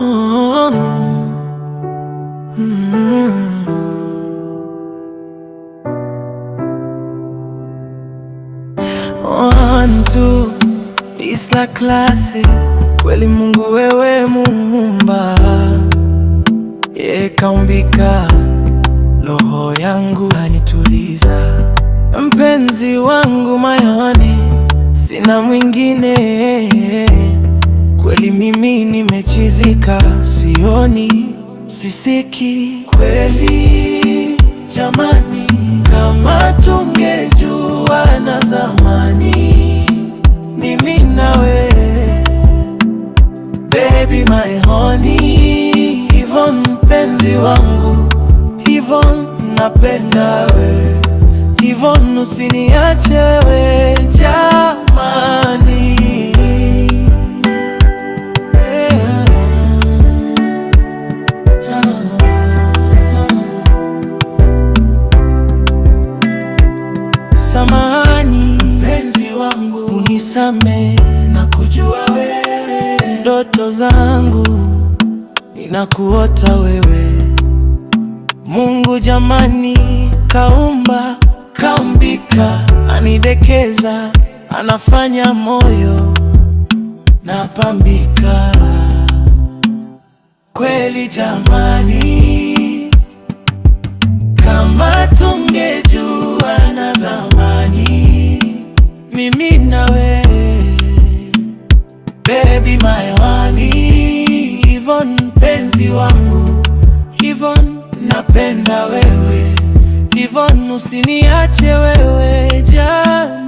Oh, One, two, it's la classic. Kweli Mungu wewe Muumba, yeye kaumbika, roho yangu anituliza. Mpenzi wangu moyoni, sina mwingine. Kweli mimi nimechizika, sioni, sisiki. Kweli jamani, kama tungejua na zamani, mimi nawe, baby my honey. Hivyo mpenzi wangu, hivyo napenda we, hivyo usiniache we jamani. Samahani mpenzi wangu, unisame na kujua wewe, ndoto zangu ninakuota wewe. Mungu jamani, kaumba, kaumbika, anidekeza, anafanya moyo napambika. Kweli jamani, kama tungejua na zamani, mimi nawe, baby my honey. Hivyo mpenzi wangu, hivyo napenda wewe, hivyo usiniache wewe jamani.